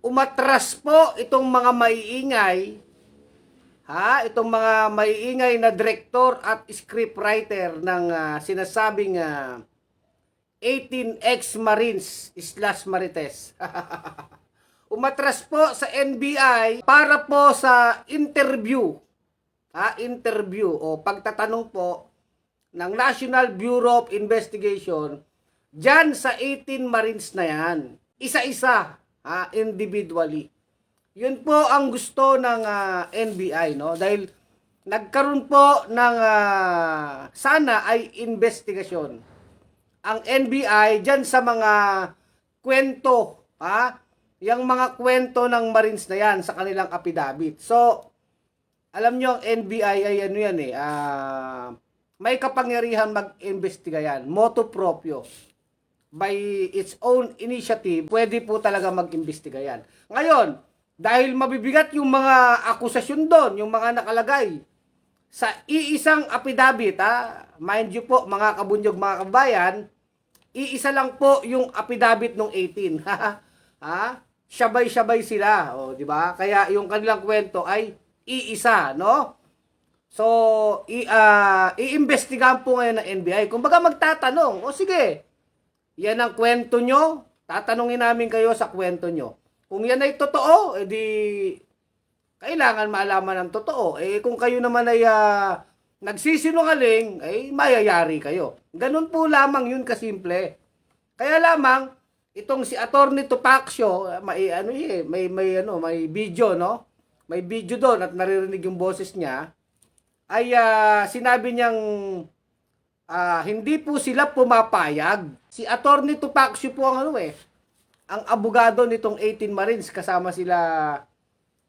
umatras po itong mga maiingay, itong mga maiingay na direktor at scriptwriter ng sinasabing 18 ex-Marines / Marites. Umatras po sa NBI para po sa interview, interview o pagtatanong po ng National Bureau of Investigation dyan sa 18 Marines na yan. Isa-isa, individually. Yun po ang gusto ng NBI, no? Dahil nagkaroon po ng sana ay investigasyon ang NBI dyan sa mga kwento, yung mga kwento ng Marines na yan sa kanilang affidavit. So, alam nyo, ang NBI ay ano yan may kapangyarihan mag-imbestiga yan. Motu proprio. By its own initiative, pwede po talaga mag-imbestiga yan. Ngayon, dahil mabibigat yung mga akusasyon doon, yung mga nakalagay sa iisang affidavit, mind you po, mga kabunyog, mga kabayan, iisa lang po yung affidavit ng 18. Sabay-sabay sila, di ba? Kaya yung kanilang kwento ay iisa, no? So, iimbestigahan po ngayon ng NBI. Kung baga magtatanong, sige, yan ang kwento nyo, tatanungin namin kayo sa kwento nyo. Kung yan ay totoo, edi kailangan malaman ng totoo. Kung kayo naman ay nagsisinungaling, mayayari kayo. Ganun po lamang yun kasimple. Kaya lamang, itong si Attorney Tupaccio, may video, no? May video doon at naririnig yung boses niya, ay sinabi niyang hindi po sila pumapayag. Si Attorney Tupaccio po ang ang abogado nitong 18 Marines, kasama sila,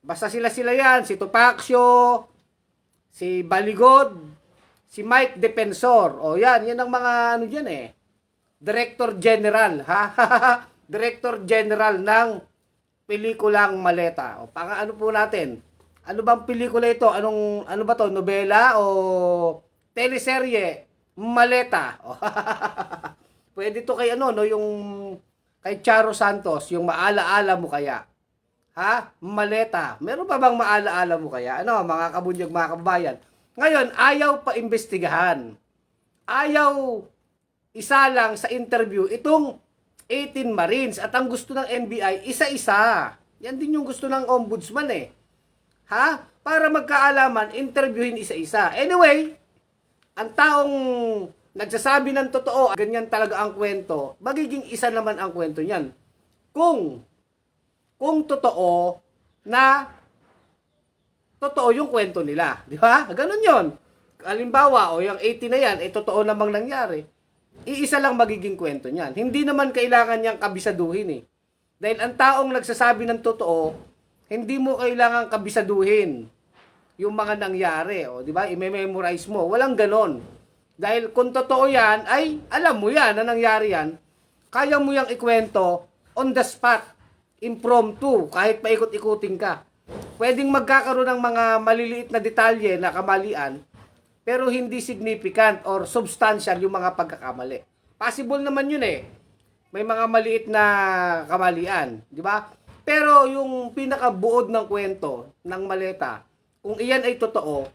basta sila yan, si Tupaccio, si Baligod, si Mike Defensor. Yan ang mga dyan Director General, Director General ng pelikulang Maleta. Ano po natin? Ano bang pelikula ito? Ano ba to? Nobela o teleserye? Maleta. Pwede to kay yung kay Charo Santos, yung Maalaala Mo Kaya. Maleta. Meron pa bang Maalaala Mo Kaya? Mga kabunyag, mga kabayan. Ngayon, ayaw pa imbestigahan. Ayaw isa lang sa interview itong 18 Marines. At ang gusto ng NBI, isa-isa. Yan din yung gusto ng ombudsman Para magkaalaman, interviewin isa-isa. Anyway, ang taong nagsasabi ng totoo, ganyan talaga ang kwento, magiging isa naman ang kwento niyan. Kung totoo na totoo yung kwento nila. Di ba? Ganun yon. Halimbawa, yung 80 na yan, totoo namang nangyari. Iisa lang magiging kwento niyan. Hindi naman kailangan niyang kabisaduhin Dahil ang taong nagsasabi ng totoo, hindi mo kailangan kabisaduhin yung mga nangyari. Di ba? I-memorize mo. Walang ganon. Dahil kung totoo yan, ay alam mo yan na nangyari yan. Kaya mo yang ikwento on the spot, impromptu, kahit paikot-ikutin ka. Pwedeng magkakaroon ng mga maliliit na detalye na kamalian, pero hindi significant or substantial yung mga pagkakamali. Possible naman yun May mga maliit na kamalian, di ba? Pero yung pinakabuod ng kwento ng Maleta, kung iyan ay totoo,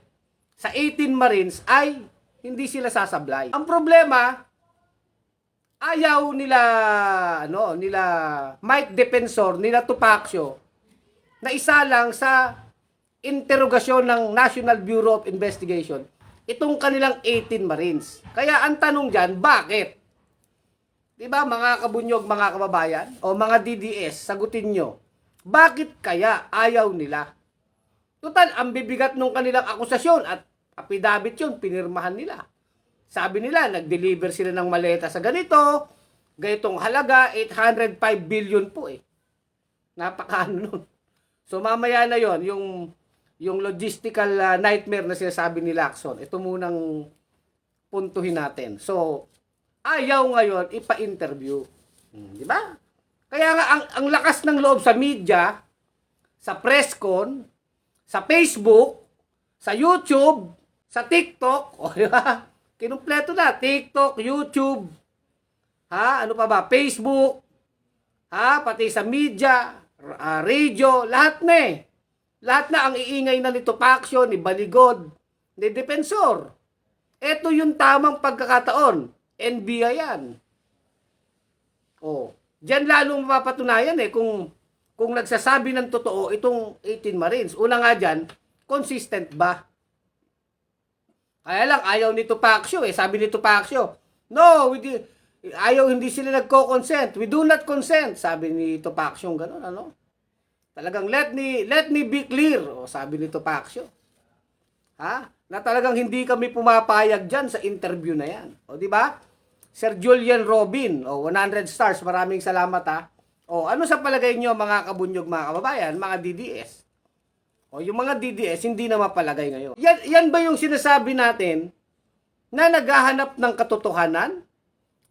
sa 18 Marines ay hindi sila sasablay. Ang problema, ayaw nila Mike Defensor, nila Tupaccio, na isa lang sa interogasyon ng National Bureau of Investigation itong kanilang 18 Marines. Kaya ang tanong dyan, bakit? Diba mga kabunyog, mga kababayan, o mga DDS, sagutin nyo, bakit kaya ayaw nila? Total, ang bibigat ng kanilang akusasyon at affidavit yun, pinirmahan nila. Sabi nila, nag-deliver sila ng maleta sa ganitong halaga, 805 billion po Napakaano nun. So mamaya na yon yung logistical nightmare na sinasabi ni Lacson, ito munang puntuhin natin. So, ayaw ngayon ipa-interview. Di ba? Kaya nga, ang lakas ng loob sa media, sa press con, sa Facebook, sa YouTube, sa TikTok, di ba? Kinumpleto na, TikTok, YouTube, ano pa ba, Facebook, pati sa media, radio, lahat na eh. Lahat na ang iingay na nito Pacquiao, ni Baligod, ni Defensor. Ito yung tamang pagkakataon. NBI yan. Oh, diyan lalong mapapatunayan eh kung nagsasabi ng totoo itong 18 Marines. Una nga diyan, consistent ba? Kaya lang ayaw nito Pacquiao eh. Sabi nito Pacquiao, no, ayaw, hindi sila nagko-consent. We do not consent. Sabi ni Pacquiao gano'n, ano? Talagang let me be clear. O, sabi ni Pacquiao. Ha? Na talagang hindi kami pumapayag diyan sa interview na yan. O, di ba? Sir Julian Robin, 100 stars. Maraming salamat ha. O, ano sa palagay nyo mga kabunyog, mga kababayan, mga DDS? O, yung mga DDS hindi na mapalagay ngayon. Yan ba yung sinasabi natin na naghahanap ng katotohanan?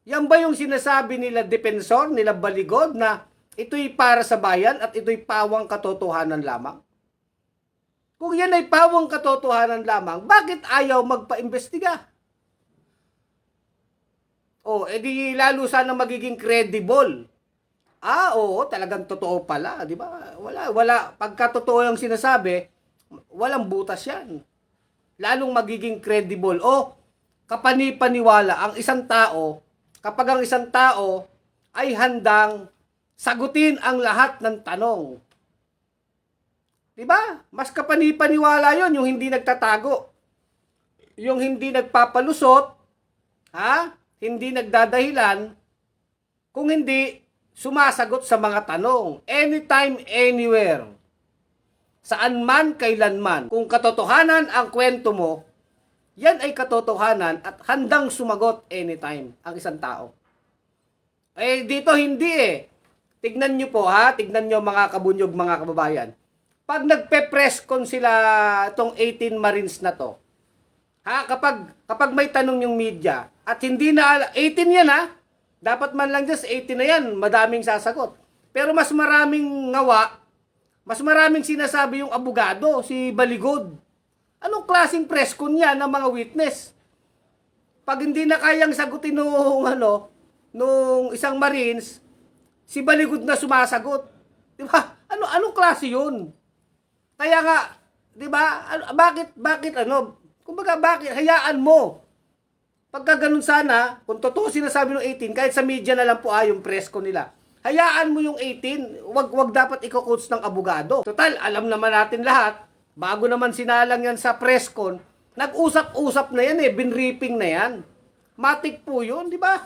Yan ba yung sinasabi nila Defensor, nila Baligod na ito'y para sa bayan at ito'y pawang katotohanan lamang? Kung yan ay pawang katotohanan lamang, bakit ayaw magpa-imbestiga? O, edi lalo sana magiging credible. Oo, talagang totoo pala, di ba? Wala. Pagka totoo yung sinasabi, walang butas yan. Lalong magiging credible. O, kapani-paniwala ang isang tao, kapag ang isang tao ay handang sagutin ang lahat ng tanong. Di ba? Mas kapani-paniwala yon yung hindi nagtatago. Yung hindi nagpapalusot, ha? Hindi nagdadahilan, kung hindi sumasagot sa mga tanong. Anytime, anywhere. Saan man, kailanman. Kung katotohanan ang kwento mo, yan ay katotohanan at handang sumagot anytime ang isang tao. Eh, dito hindi eh. Tignan nyo po ha, tignan nyo mga kabunyog, mga kababayan. Pag nagpe-press con sila itong 18 Marines na to, ha, kapag may tanong yung media, at hindi na, 18 yan ha, dapat man lang just 18 na yan, madaming sasagot. Pero mas maraming ngawa, mas maraming sinasabi yung abogado, si Baligod. Anong klaseng press con yan ng mga witness? Pag hindi na kayang sagutin nung isang Marines, si Baligod na sumasagot. Di ba? Anong klase yun? Kaya nga, di ba? Bakit kumbaga bakit hayaan mo? Pagka ganun sana, kung totoo sinasabi ng 18, kahit sa media na lang po yung press ko nila. Hayaan mo yung 18, wag dapat iko-coach ng abogado. Total, alam naman natin lahat, bago naman sinalang yan sa press con, nag-usap-usap na yan binripping na yan. Matik po yun, di ba?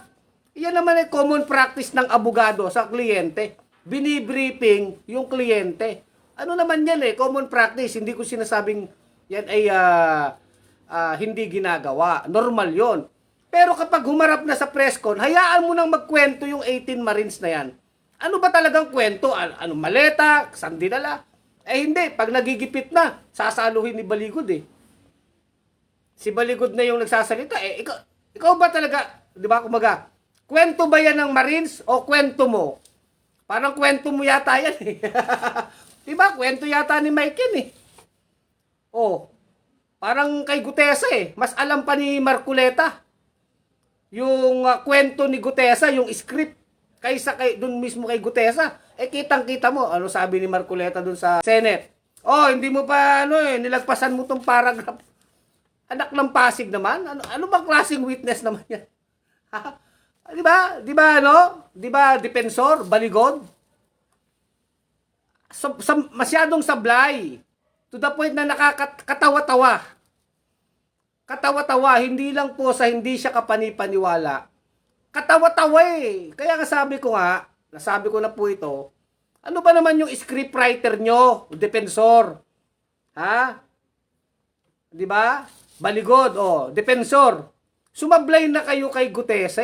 Yan naman ay common practice ng abogado sa kliyente. Binibriefing yung kliyente. Ano naman yan common practice. Hindi ko sinasabing yan ay hindi ginagawa. Normal yon. Pero kapag humarap na sa press con, hayaan mo nang magkwento yung 18 Marines na yan. Ano ba talagang kwento? Ano maleta? Saan dinala? Hindi. Pag nagigipit na, sasaluhin ni Baligod Si Baligod na yung nagsasalita. Ikaw ba talaga, di ba kumaga, kwento ba yan ng Marines o kwento mo? Parang kwento mo yata yan Di ba? Kwento yata ni Mike yan parang kay Gutesa Mas alam pa ni Marculeta yung kwento ni Gutesa, yung script, kaysa dun mismo kay Gutesa. Kitang-kita mo, ano sabi ni Marculeta dun sa Senate. Hindi mo pa, nilagpasan mo tong paragraph. Anak ng Pasig naman. Ano bang klaseng witness naman yan? Di ba? Di ba, Defensor, Baligod? Masyadong sablay. To the point na nakakatawa-tawa. Katawa-tawa, hindi lang po sa hindi siya kapani-paniwala. Katawa-tawa Kaya nasabi ko na po ito, ano ba naman yung scriptwriter nyo, Defensor? Ha? Di ba? Baligod, Defensor. Sumablay na kayo kay Gutesa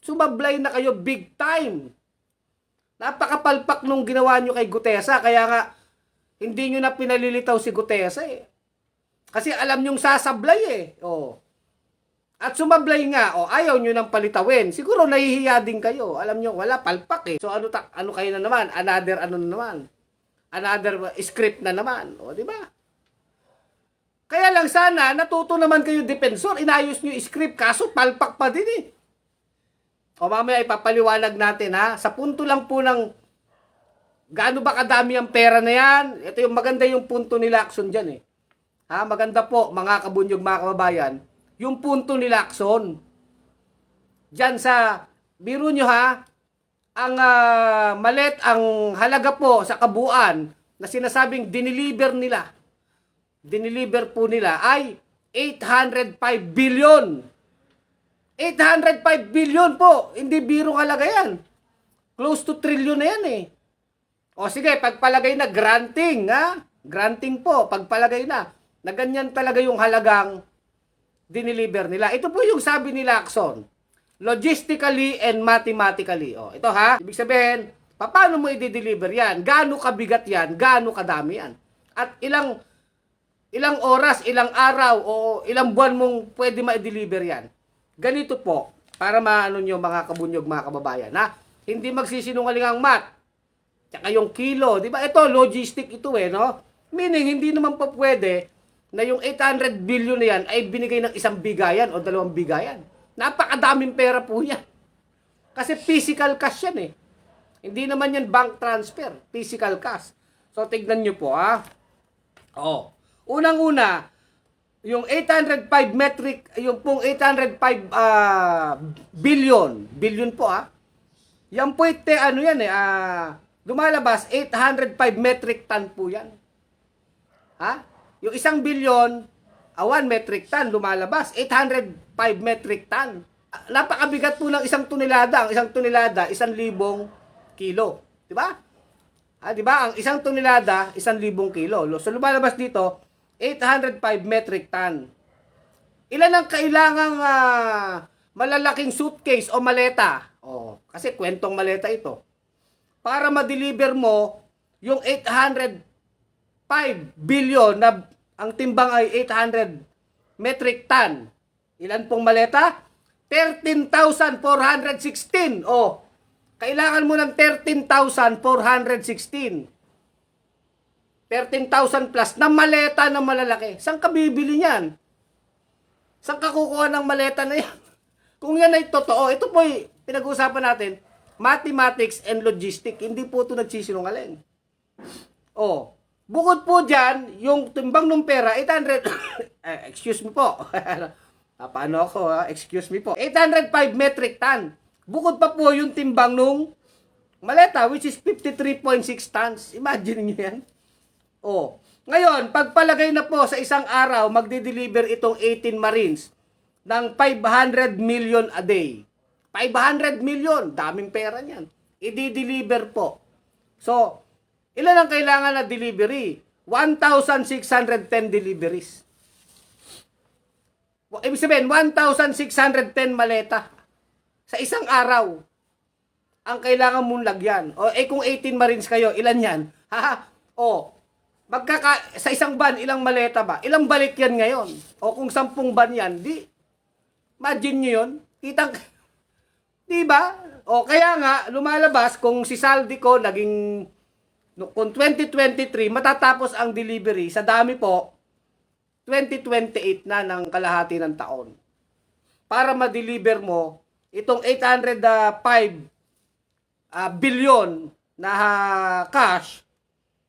Sumablay na kayo big time. Napakapalpak nung ginawa nyo kay Gutesa, kaya nga, hindi nyo na pinalilitaw si Gutesa Kasi alam nyong sasablay At sumablay nga, ayaw nyo nang palitawin. Siguro nahihiya din kayo. Alam nyo, wala, palpak So ano kayo na naman? Another script na naman. Di ba? Kaya lang sana, natuto naman kayo Defensor. Inayos nyo yung script, kaso palpak pa din mamaya ipapaliwanag natin Sa punto lang po ng Gaano ba kadami ang pera na yan? Ito yung maganda yung punto ni Lacson dyan eh. Ha, maganda po mga kabunyog, mga kababayan, yung punto ni Lacson. Diyan sa, biro nyo ha, ang ang halaga po sa kabuuan na sinasabing diniliver po nila ay 805 billion. 805 billion po, hindi biro halaga yan. Close to trillion na yan eh. O sige, pagpalagay na granting, ha? Granting po, pagpalagay na ganyan talaga yung halagang diniliver nila. Ito po yung sabi ni Lacson, logistically and mathematically. O, ito ha, ibig sabihin, paano mo i-deliver yan? Gaano kabigat yan? Gaano kadami yan? At ilang oras, ilang araw, o ilang buwan mong pwede ma-deliver yan? Ganito po, para maano nyo mga kabunyog, mga kababayan, ha? Hindi magsisinungaling ang math. Tsaka yung kilo, di ba? Ito, logistic ito eh, no? Meaning, hindi naman po pwede na yung 800 billion na yan ay binigay ng isang bigayan o dalawang bigayan. Napakadaming pera po yan. Kasi physical cash yan eh. Hindi naman yan bank transfer, physical cash. So, tignan nyo po, ha? Oo. Unang-una, yung 805 billion po, ha? Yan po, ano yan eh, lumalabas, 805 metric ton po yan. Ha? Yung 1 billion, 1 metric ton, lumalabas, 805 metric ton. Napakabigat po ng isang tonelada. Ang isang tonelada, 1,000 kilo. Diba? Di ba? Ang isang tonelada, 1,000 kilo. So, lumalabas dito, 805 metric ton. Ilan ang kailangang malalaking suitcase o maleta? Kasi kwentong maleta ito. Para ma-deliver mo yung 805 billion na ang timbang ay 800 metric ton. Ilan pong maleta? 13,416. Kailangan mo ng 13,416. 13,000 plus na maleta na malalaki. Saan ka bibili niyan? Saan ka kukuha ng maleta na yan? Kung yan ay totoo, ito po pinag-uusapan natin, mathematics and logistics. Hindi po ito nagsisinungaling. Bukod po dyan, yung timbang ng pera, 800, excuse me po. Paano ako, excuse me po. 805 metric ton. Bukod pa po yung timbang nung maleta, which is 53.6 tons. Imagine nyo yan. Ngayon, pagpalagay na po sa isang araw, magde-deliver itong 18 Marines ng 500 million a day. 500 million, daming pera niyan. I-deliver po. So, ilan ang kailangan na delivery? 1,610 deliveries. Ibig sabihin, 1,610 maleta sa isang araw ang kailangan mong lagyan. Kung 18 Marines kayo, ilan yan? Sa isang ban, ilang maleta ba? Ilang balik yan ngayon? Kung 10 ban yan, imagine nyo yun? Di ba? Kaya nga, lumalabas kung si Saldico naging, kung 2023, matatapos ang delivery, sa dami po, 2028 na ng kalahati ng taon. Para ma-deliver mo, itong 805 billion na cash,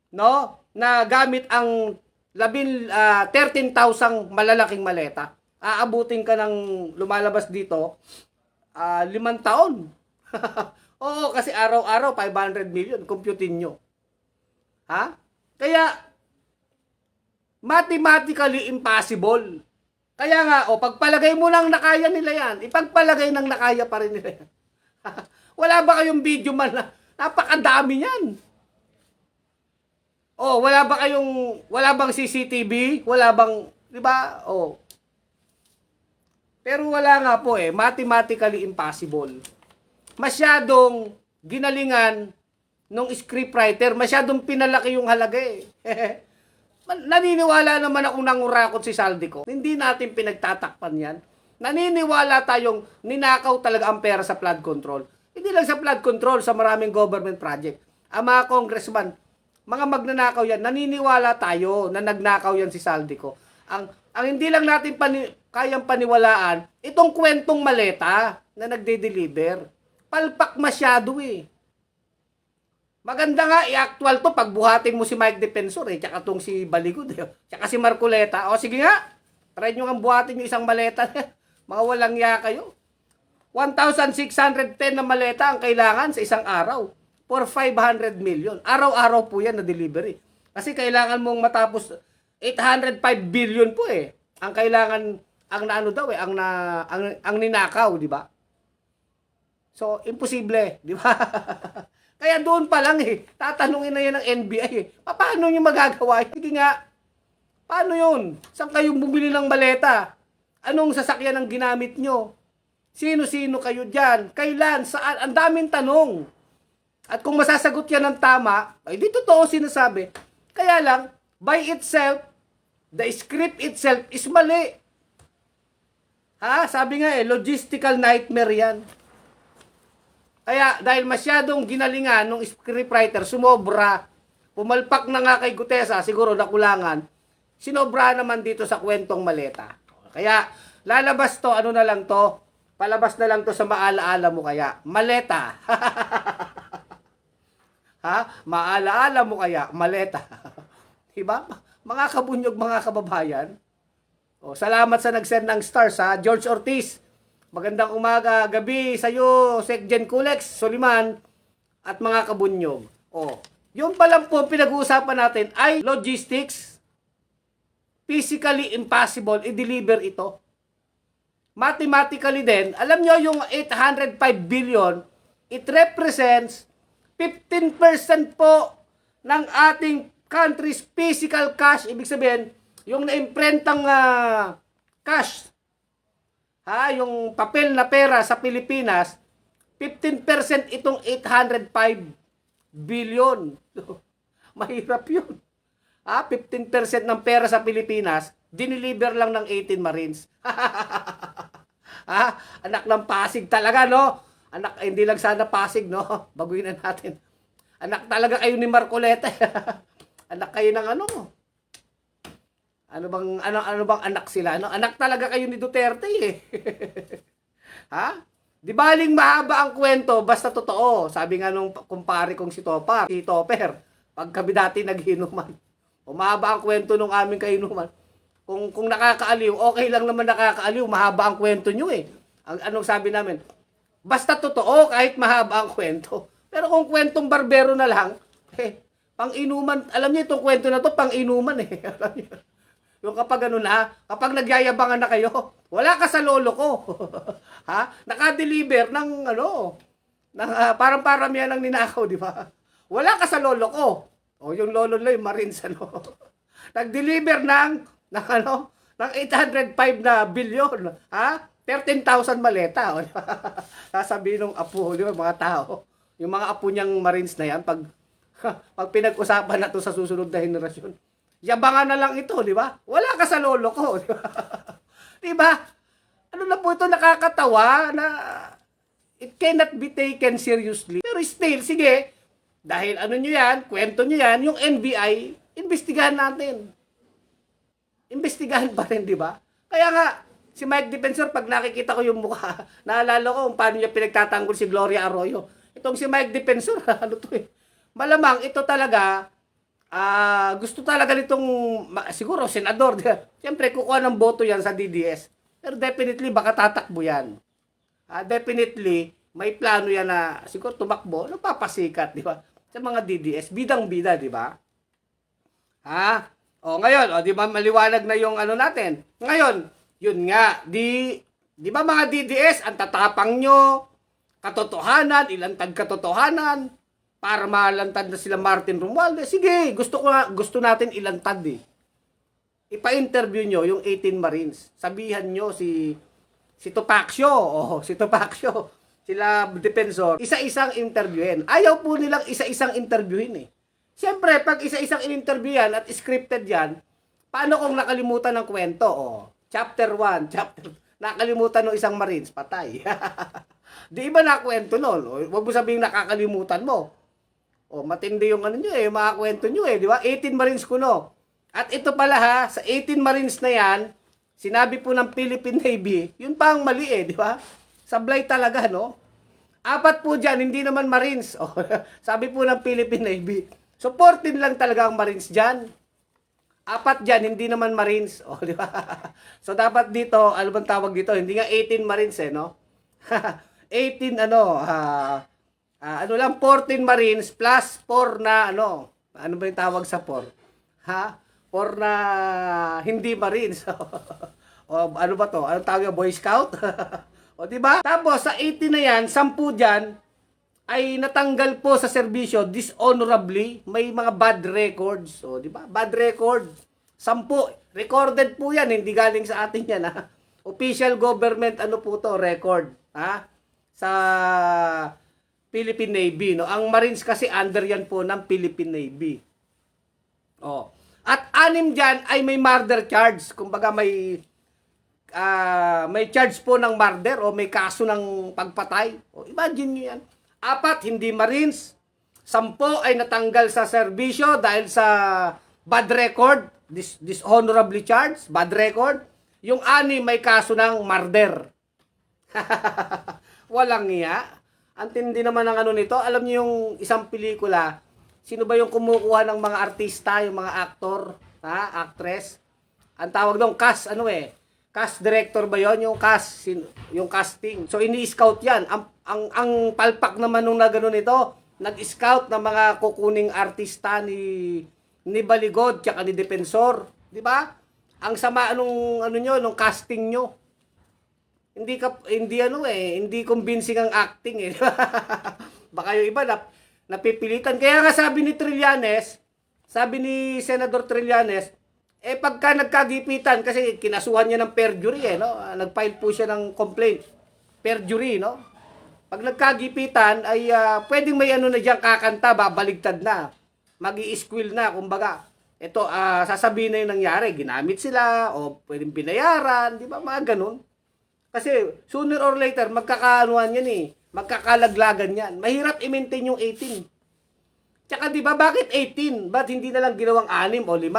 no? Na gamit ang 13,000 malalaking maleta. Aabutin ka ng lumalabas dito 5 taon. Kasi araw-araw 500 million, computin nyo. Kaya mathematically impossible. Kaya nga, pagpalagay mo lang nakaya nila yan, ipagpalagay ng nakaya pa rin nila yan. Wala ba kayong video man na napakadami yan? Wala bang CCTV? Wala bang, di ba? Pero wala nga po mathematically impossible. Masyadong ginalingan nung scriptwriter, masyadong pinalaki yung halaga Naniniwala naman akong nangurakot si Saldico. Hindi natin pinagtatakpan yan. Naniniwala tayong ninakaw talaga ang pera sa flood control. Hindi lang sa flood control, sa maraming government project. Ang mga congressman, mga magnanakaw yan, naniniwala tayo na nagnakaw yan si Saldico. Ang hindi lang natin kayang paniwalaan, itong kwentong maleta na nagde-deliver. Palpak masyado Maganda nga, i-actual to, pagbuhatin mo si Mike Defensor tsaka tong si Baligod, tsaka si Marcoleta. O sige nga, try nyo nga buhatin yung isang maleta. Mga walang ya kayo. 1,610 na maleta ang kailangan sa isang araw for 500 million. Araw-araw po yan na delivery. Kasi kailangan mong matapos 805 billion po Ang kailangan, ang naano daw ang ninakaw, di ba? So, imposible, di ba? Kaya doon pa lang tatanungin na yan ng NBI Paano nyo magagawa? Sige nga, paano yun? Saan kayo bumili ng maleta? Anong sasakyan ang ginamit nyo? Sino-sino kayo dyan? Kailan? Saan? Ang daming tanong. At kung masasagot yan ng tama, ay di totoo sinasabi. Kaya lang, by itself, the script itself is mali. Sabi nga logistical nightmare yan. Kaya dahil masyadong ginalingan ng scriptwriter, sumobra, pumalpak na nga kay Gutesa, siguro nakulangan, sinobra naman dito sa kwentong maleta. Kaya lalabas to, ano na lang to, palabas na lang to sa maalaala mo kaya, maleta. Maalaala mo kaya, maleta. Diba? Mga kabunyog, mga kababayan. Salamat sa nag-send ng stars George Ortiz. Magandang umaga, gabi sa iyo, Sekjen Kulex, Soliman, at mga kabunyog. Yung pa lang po pinag-uusapan natin ay logistics. Physically impossible i-deliver ito. Mathematically din, alam nyo yung 805 billion, it represents 15% po ng ating country's physical cash. Ibig sabihin, yung naimprentang cash, yung papel na pera sa Pilipinas, 15% itong 805 billion. Mahirap yun. 15% ng pera sa Pilipinas, diniliver lang ng 18 Marines. Anak ng Pasig talaga, no? Anak, hindi lang sana Pasig, no? Baguhin na natin. Anak talaga kayo ni Marcoleta. Anak kayo ng ano? Ano bang anak sila? Anak talaga kayo ni Duterte Di baling mahaba ang kwento, basta totoo. Sabi nga nung kumpare kong si Topper, pag kami dati naghinuman. Mahaba ang kwento nung aming kainuman. Kung nakakaaliw, okay lang naman nakakaaliw, mahaba ang kwento nyo anong sabi namin? Basta totoo, kahit mahaba ang kwento. Pero kung kwentong barbero na lang, pang-inuman, alam niyo itong kwento na to, pang-inuman Alam niyo. Yung kapag kapag nagyayabangan na kayo, wala ka sa lolo ko. Naka-deliver ng parang paramihan ng ninakaw, di ba? Wala ka sa lolo ko. Yung lolo lang, yung Marines, nag-deliver ng 805 na billion. 13,000 maleta. Sasabihin ng apo, di ba, mga tao. Yung mga apo niyang Marines na yan, pag pinag-usapan na to sa susunod na henerasyon, yabangan na lang ito, di ba? Wala ka sa lolo ko, di ba? Di ba? Ano na po ito nakakatawa na it cannot be taken seriously. Pero still, sige, dahil nyo yan, kwento nyo yan, yung NBI, imbestigahan natin. Imbestigahan pa rin, di ba? Kaya nga, si Mike Defensor, pag nakikita ko yung mukha, naalala ko kung paano niya pinagtatanggol si Gloria Arroyo. Itong si Mike Defensor, malamang ito talaga, gusto talaga nitong, siguro, senador. Siyempre, kukuha ng boto yan sa DDS. Pero definitely, baka tatakbo yan. Definitely, may plano yan na, siguro, tumakbo, napapasikat, di ba? Sa mga DDS, bidang-bida, di ba? Ngayon, di ba, maliwanag na yung natin. Ngayon, yun nga, di ba mga DDS, ang tatapang nyo, katotohanan, ilantad katotohanan, para malantad na sila Martin Romualdez. Sige, gusto natin ilantad Ipa-interview nyo yung 18 Marines. Sabihan nyo si Topacio, si Topacio, sila Defensor, isa-isang interviewin. Ayaw po nilang isa-isang interviewin Siyempre, pag isa-isang in-interview yan at scripted yan, paano kung nakalimutan ng kwento? Chapter 1, nakalimutan ng isang Marines, patay. Di ba nakwento nun? Huwag mo sabihin nakakalimutan mo. Matindi yung mga kwento nyo di ba? 18 Marines kuno. At ito pala sa 18 Marines na yan, sinabi po ng Philippine Navy, yun pa ang mali di ba? Sablay talaga, no? 4 po dyan, hindi naman Marines. O, sabi po ng Philippine Navy. So, 14 lang talaga ang Marines dyan. 4 dyan, hindi naman Marines. O, di ba? So, dapat dito, ano bang tawag dito? Hindi nga 18 Marines no? 18, ano lang, 14 Marines plus 4 na, ano ba yung tawag sa 4? Ha? 4 na hindi Marines. O, ano ba to? Ano tawag yung Boy Scout? O, di ba? Tapos, sa 18 na yan, 10 dyan, ay natanggal po sa serbisyo dishonorably, may mga bad records. So, di ba? Bad record. 10. Recorded po yan, hindi galing sa atin yan, ha? Official government, ano po to, record, ha? Sa Philippine Navy, no? Ang Marines kasi under yan po ng Philippine Navy. Oh. At 6 dyan ay may murder charge. Kumbaga may charge po ng murder o may kaso ng pagpatay. O, imagine nyo yan. 4, hindi Marines. 10 ay natanggal sa serbisyo dahil sa bad record, dishonorably charged, bad record. Yung 6 may kaso ng murder. Walang iya. Antindi naman ang ano nito. Alam niyo yung isang pelikula, sino ba yung kumukuha ng mga artista, yung mga actor, actress? Ang tawag doon, cast, cast director ba yon, yung cast, yung casting. So ini-scout yan. Ang palpak naman nung nagano nito, nag-scout ng mga kukuning artista ni Baligod tsaka ni Defensor, di ba? Ang sama nung nung casting nyo. Hindi convincing ang acting eh. Baka yung iba napipilitan. Kaya nga sabi ni Trillanes, sabi ni Senador Trillanes, pagka nagkagipitan, kasi kinasuhan niya ng perjury no? Nag-file po siya ng complaint. Perjury, no? Pag nagkagipitan, ay pwedeng may na diyan kakanta, babaligtad na. Magi-squill na, kumbaga. Ito, sasabihin na yung nangyari. Ginamit sila, o pwedeng binayaran, di ba? Mga ganun. Kasi, sooner or later, magkakaanuhan yan magkakalaglagan yan. Mahirap i-maintain yung 18. Tsaka, di ba, bakit 18? Ba't hindi na lang ginawang 6 o 5?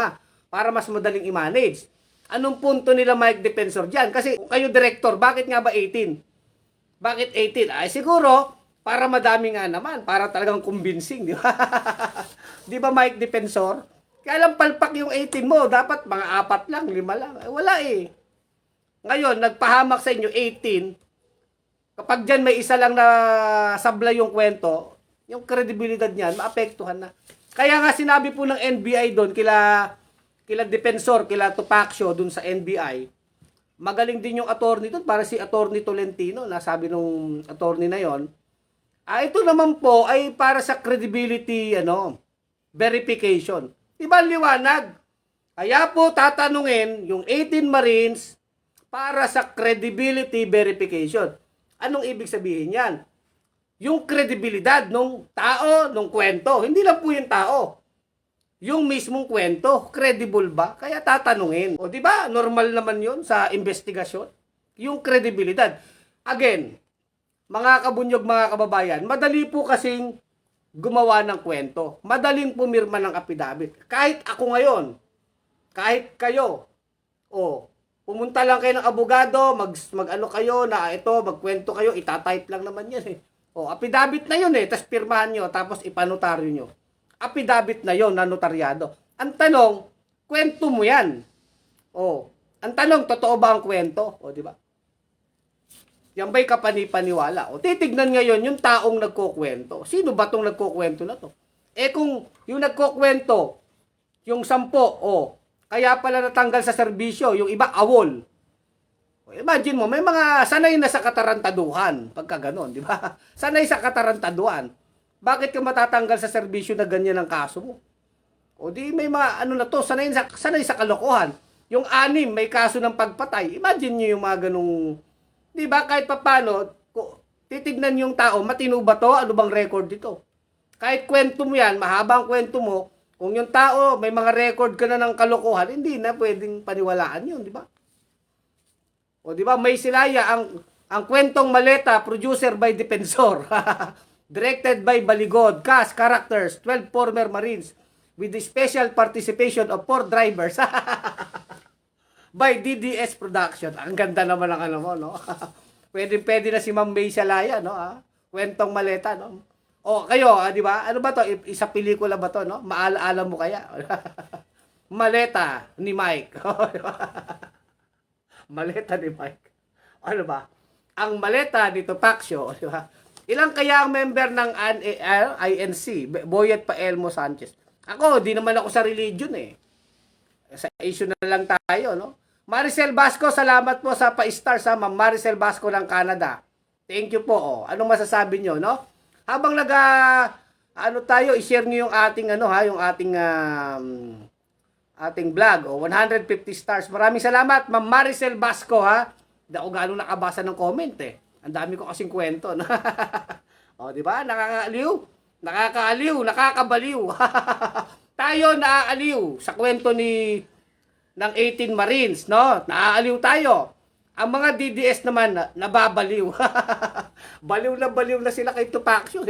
Para mas madaling i-manage. Anong punto nila Mike Defensor dyan? Kasi kung kayo director, bakit nga ba 18? Bakit 18? Ay siguro, para madami nga naman. Para talagang convincing, di ba? Di ba Mike Defensor? Kaya lang palpak yung 18 mo. Dapat mga 4 lang, 5 lang. Wala eh. Ngayon, nagpahamak sa inyo 18. Kapag dyan may isa lang na sablay yung kwento, yung kredibilidad niyan, maapektuhan na. Kaya nga sinabi po ng NBI doon, kila Defensor, kila Topacio doon sa NBI, magaling din yung attorney doon, para si Attorney Tolentino, nasabi nung attorney na yon. Ito naman po ay para sa credibility, verification. Diba liwanag? Kaya po tatanungin yung 18 Marines para sa credibility verification. Anong ibig sabihin yan? Yung kredibilidad ng tao, ng kwento. Hindi lang po yung tao. Yung mismong kwento, credible ba? Kaya tatanungin. O di ba? Normal naman 'yon sa investigasyon. Yung kredibilidad. Again, mga kabunyog, mga kababayan, madali po kasing gumawa ng kwento. Madaling pumirma ng affidavit. Kahit ako ngayon, kahit kayo, pumunta lang kayo ng abogado, mag-ano kayo na ito, magkwento kayo, itatype lang naman yan affidavit na yun tapos pirmahan nyo, tapos ipanotaryo nyo. Affidavit na yon na notaryado. Ang tanong, kwento mo yan. Ang tanong, totoo ba ang kwento? Di ba? Yan ba'y kapani-paniwala? Titignan ngayon yung taong nagkukwento. Sino ba tong nagkukwento na to? Kung yung nagkukwento, yung 10, kaya pala natanggal sa serbisyo, yung iba, awol. Imagine mo, may mga sanay na sa katarantaduhan, pagka ganon, di ba? Sanay sa katarantaduhan. Bakit ka matatanggal sa serbisyo na ganyan ang kaso mo? Di may mga sanay sa kalokohan. Yung 6 may kaso ng pagpatay. Imagine niyo yung mga ganung, di ba, kahit papano, titignan yung tao, matino ba to? Ano bang record dito? Kahit kwento mo yan, mahabang kwento mo, kung yung tao, may mga record ka na ng kalokohan, hindi na pwedeng paniwalaan yun, di ba? Di ba, may silaya, ang kwentong maleta, producer by Defensor. Directed by Baligod, cast, characters, 12 former Marines, with the special participation of 4 drivers. By DDS Production. Ang ganda naman ang mo, no? Pwede na si Ma'am May Salaya, no? Kwentong maleta, no? O kayo, di ba? Ano ba to? Isa pelikula ba to, no? Maalaala mo kaya? Maleta ni Mike. Maleta ni Mike. Ano ba? Ang maleta ni Topacio, di ba? Ilang kaya ang member ng INC? Boyet pa Elmo Sanchez. Ako, di naman ako sa religion eh. Sa issue na lang tayo, no? Maricel Basco, salamat po sa pa-star sa Ma'am Maricel Basco ng Canada. Thank you po. Oh. Anong masasabi nyo, no? Habang ano tayo, i-share niyo yung ating yung ating vlog. Oh, 150 stars. Maraming salamat, Ma'am Maricel Basco, ha. Hindi ako gaano nakabasa ng comment eh. Ang dami ko kasing kwento, no? O, di ba? Nakakaaliw, nakakabaliw. Tayo naaaliw sa kwento ng 18 Marines, no? Naaaliw tayo. Ang mga DDS naman nababaliw. Baliw na sila kay Topacio.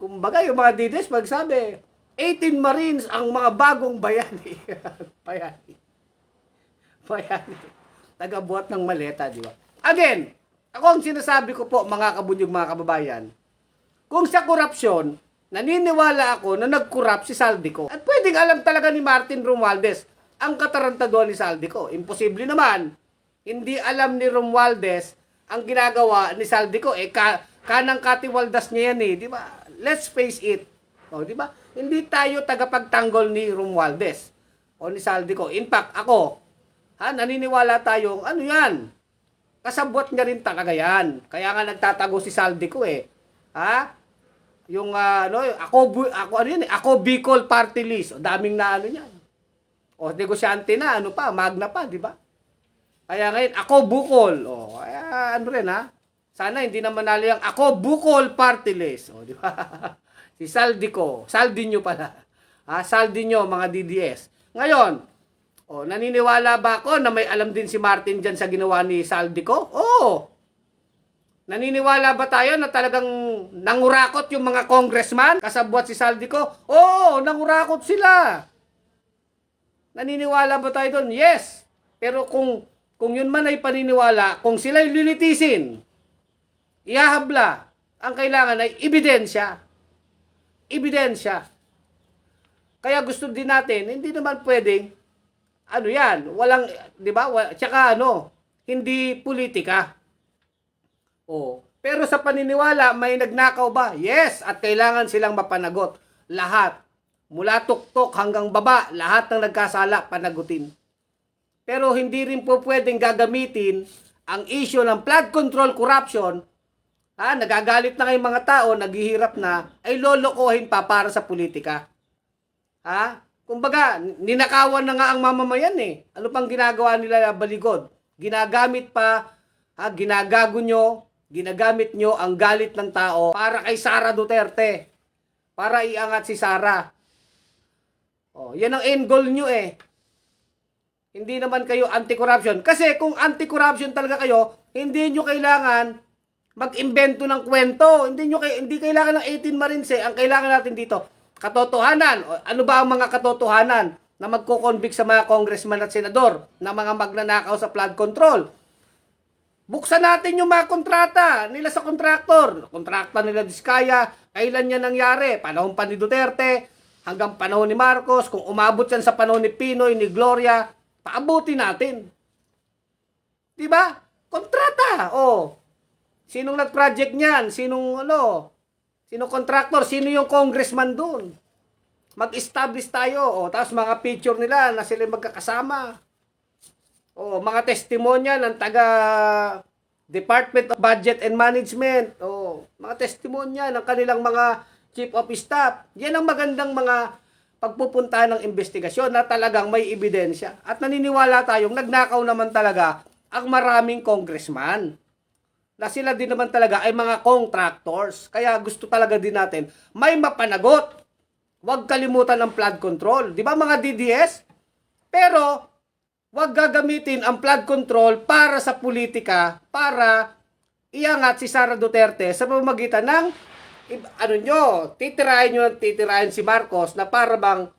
Kumbaga, yung mga DDS magsabi, 18 Marines ang mga bagong bayani. Bayani. Tagabuhat ng maleta, di ba? Again, ako ang sinasabi ko po, mga kabunyog, mga kababayan, kung sa korupsyon, naniniwala ako na nag-corrupt si Saldico. At pwedeng alam talaga ni Martin Romualdez ang katarantaduan ni Saldico. Imposible naman. Hindi alam ni Romualdez ang ginagawa ni Saldico. Kanang katiwaldas niya yan eh. Di ba? Let's face it. O, di ba? Hindi tayo tagapagtanggol ni Romualdez o ni Saldico. In fact, ako, naniniwala tayong, ano yan? Kasabwat niya rin talaga yan. Kaya nga nagtatago si Saldico eh. Yung ako Bicol Party List. O, daming na ano niyan. O, negosyante na, magna pa, di ba? Kaya ngayon, ako Bukol. O, ano rin sana hindi na manalo yung ako Bukol Party List. O, di ba? Si Saldico. Saldinyo pala. Saldinyo, mga DDS. Ngayon, naniniwala ba ako na may alam din si Martin dyan sa ginawa ni Saldico? Oo. Naniniwala ba tayo na talagang nangurakot yung mga congressman kasabwat si Saldico? Oo, nangurakot sila. Naniniwala ba tayo doon? Yes. Pero kung yun man ay paniniwala, kung sila'y lilitisin, ihahabla, ang kailangan ay ebidensya. Ebidensya. Kaya gusto din natin, hindi naman pwedeng, walang, di ba? Tsaka hindi politika. Pero sa paniniwala, may nagnakaw ba? Yes, at kailangan silang mapanagot. Lahat. Mula tuktok hanggang baba, lahat ng nagkasala, panagutin. Pero hindi rin po pwedeng gagamitin ang issue ng flood control corruption, nagagalit na kayong mga tao, naghihirap na, ay lolokohin pa para sa politika. Kumbaga, ninakawan na nga ang mamamayan eh. Ano pang ginagawa nila baligod? Ginagamit pa, ginagamit nyo ang galit ng tao para kay Sara Duterte. Para iangat si Sara. Yan ang end goal nyo eh. Hindi naman kayo anti-corruption. Kasi kung anti-corruption talaga kayo, hindi nyo kailangan mag-imbento ng kwento. Hindi kailangan ng 18 Marines eh. Ang kailangan natin dito, katotohanan. Ano ba ang mga katotohanan na magko-convict sa mga congressman at senador na mga magnanakaw sa flood control? Buksan natin yung mga kontrata nila sa kontraktor. Kontrakta nila Diskaya, kailan yan nangyari? Panahon pa ni Duterte, hanggang panahon ni Marcos. Kung umabot yan sa panahon ni Pinoy, ni Gloria, paabuti natin. Diba? Kontrata. Sinong nag-project niyan? Sinong kontraktor? Sino yung congressman doon? Mag-establish tayo. Tapos mga picture nila na sila magkakasama. Mga testimonya ng taga Department of Budget and Management. Mga testimonya ng kanilang mga chief of staff. Yan ang magandang mga pagpupunta ng investigasyon na talagang may ebidensya. At naniniwala tayong nagnakaw naman talaga ang maraming congressman. Na sila din naman talaga ay mga contractors. Kaya gusto talaga din natin may mapanagot. Huwag kalimutan ang flood control. Di ba mga DDS? Pero huwag gagamitin ang flood control para sa politika, para iangat si Sara Duterte sa pamamagitan ng, titirahin si Marcos na para bang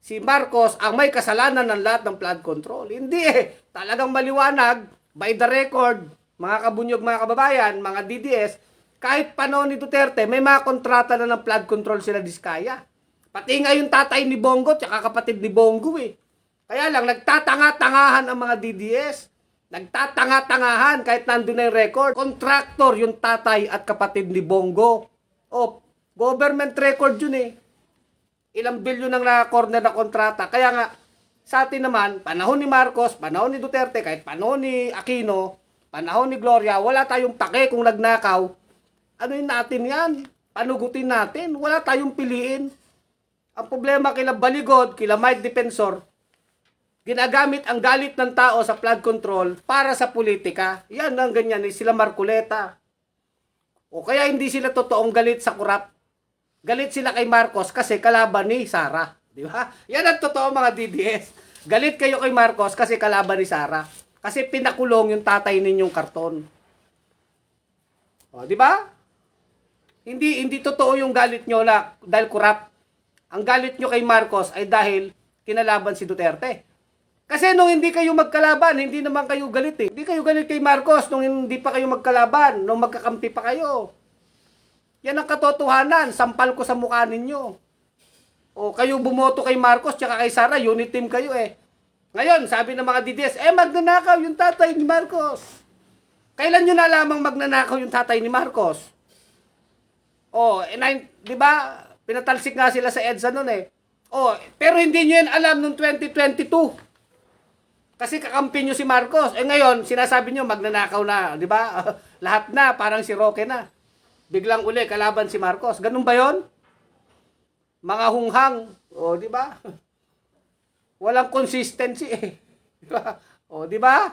si Marcos ang may kasalanan ng lahat ng flood control. Hindi eh. Talagang maliwanag, by the record, mga kabunyog, mga kababayan, mga DDS, Kahit panahon ni Duterte, may mga kontrata na ng flood control sila Diskaya. Pati nga yung tatay ni Bongo, tsaka kapatid ni Bongo eh. Kaya lang, nagtatanga-tangahan ang mga DDS. Nagtatanga-tangahan kahit nandun na yung record. Contractor yung tatay at kapatid ni Bongo. O, government record yun eh. Ilang bilyon ang na-corner na kontrata. Kaya nga, sa atin naman, panahon ni Marcos, panahon ni Duterte, kahit panahon ni Aquino, panahon ni Gloria, wala tayong pake kung nagnakaw. Ano yun natin yan? Panugutin natin. Wala tayong piliin. Ang problema kila Baligod, kila Mike Defensor, ginagamit ang galit ng tao sa flood control para sa politika. Yan ang ganyan, sila Marcoleta. O kaya hindi sila totoong galit sa kurap. Galit sila kay Marcos kasi kalaban ni Sara. Di ba? Yan ang totoo mga DDS. Galit kayo kay Marcos kasi kalaban ni Sara. Kasi pinakulong yung tatay ninyong karton. O, di ba? Hindi totoo yung galit nyo na dahil kurap. Ang galit nyo kay Marcos ay dahil kinalaban si Duterte. Kasi nung hindi kayo magkalaban, hindi naman kayo galit eh. Hindi kayo galit kay Marcos nung hindi pa kayo magkalaban, nung magkakampi pa kayo. Yan ang katotohanan. Sampal ko sa mukha ninyo. O kayo bumoto kay Marcos tsaka kay Sara, unit team kayo eh. Ngayon, sabi ng mga DDS, magnanakaw yung tatay ni Marcos. Kailan nyo na lamang magnanakaw yung tatay ni Marcos? O, di ba? Pinatalsik nga sila sa EDSA nun eh. O, pero hindi nyo yan alam nung 2022. Kasi kakampi nyo si Marcos. Ngayon, sinasabi nyo magnanakaw na, di ba? Lahat na, parang si Roque na. Biglang uli, kalaban si Marcos. Ganun ba yon? Mga hunghang. O, di ba? Walang consistency eh. Di ba? O, di ba?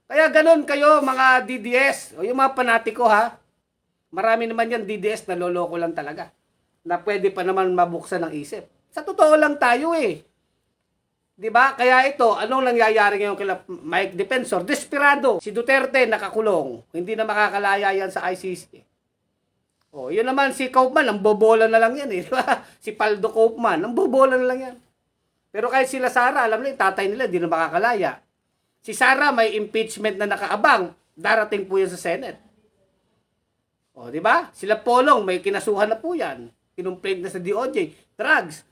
Kaya ganun kayo, mga DDS. O, yung mga panatiko ha. Marami naman yan DDS na loloko lang talaga. Na pwede pa naman mabuksan ng isip. Sa totoo lang tayo eh. Di ba? Kaya ito, anong nangyayari ngayon kila Mike Defensor? Desperado. Si Duterte nakakulong. Hindi na makakalaya yan sa ICC. Oh, yun naman si Kaufman, ang bobola na lang yan eh. Di ba? Si Paldo Kaufman, ang bobola na lang yan. Pero kahit sila Sara, alam nila, tatay nila, hindi na makakalaya. Si Sara may impeachment na nakaabang. Darating po yan sa Senate. O, di ba? Sila Polong, may kinasuhan na po yan. Kinumplaint na sa DOJ. Drugs.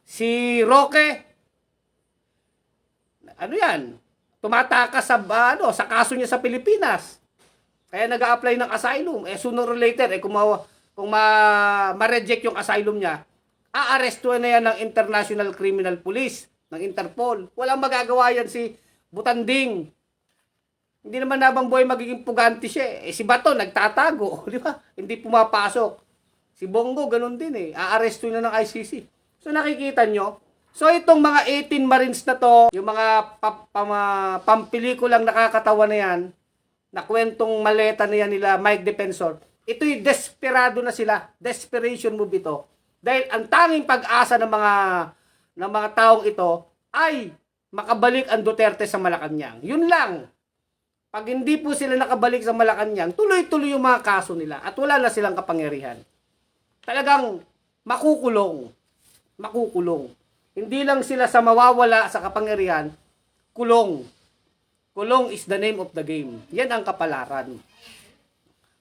Si Roque, ano yan? Tumatakas sa, sa kaso niya sa Pilipinas. Kaya nag-a-apply ng asylum. Sooner or later, kung ma-reject yung asylum niya, aarestuhan na yan ng International Criminal Police, ng Interpol. Walang magagawa yan si Butanding. Hindi naman Nabang Buhay magiging puganti siya. Si Bato, nagtatago. Di ba? Hindi pumapasok. Si Bongo, ganun din eh. Aarestuhan na ng ICC. So nakikita nyo, so itong mga 18 Marines na to, yung mga pampelikulang nakakatawa na yan, na kwentong maleta na yan nila Mike Defensor, ito'y desperado na sila. Desperation move ito. Dahil ang tanging pag-asa ng mga taong ito ay makabalik ang Duterte sa Malacanang. Yun lang. Pag hindi po sila nakabalik sa Malacanang, tuloy-tuloy yung mga kaso nila at wala na silang kapangyarihan. Talagang makukulong. Makukulong. Hindi lang sila sa mawawala sa kapangyarihan, kulong. Kulong is the name of the game. Yan ang kapalaran.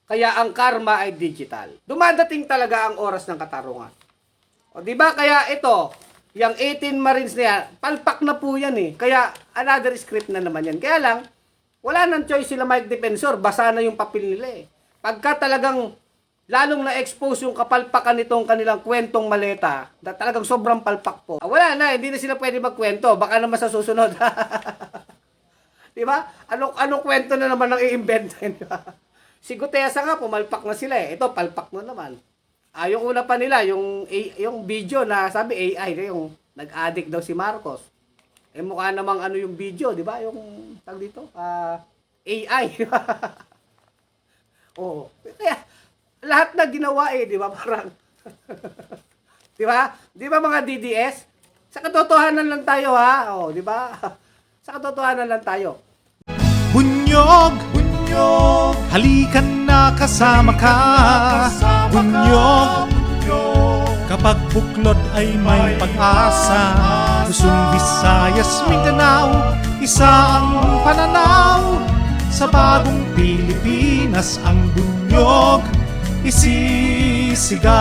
Kaya ang karma ay digital. Dumadating talaga ang oras ng katarungan. O di ba kaya ito, yung 18 Marines na yan, palpak na po yan eh. Kaya another script na naman yan. Kaya lang, wala nang choice sila Mike Defensor, basa na yung papel nila eh. Pagka talagang lalong na-expose yung kapalpakan nitong kanilang kwentong maleta, na talagang sobrang palpak po. Wala na, hindi na sila pwede magkwento. Baka naman sa susunod. Di ba? Anong kwento na naman ang i-invent? Si Gutesa nga, pumalpak na sila eh. Ito, palpak na naman. Yung una pa nila, yung video na sabi AI, yung nag-addict daw si Marcos. Mukha namang ano yung video, di ba? Yung, tag dito, AI. Oo. Kaya, lahat na ginawa eh, di ba? Parang, di ba? Di ba mga DDS? Sa katotohanan lang tayo ha. O, di ba? Sa katotohanan lang tayo. Bunyog, bunyog, halikan na kasama ka. Bunyog, kapag buklod ay may pag-asa. Luzon, Visayas, Mindanao, isa ang pananaw. Sa bagong Pilipinas ang bunyog. isisigaw.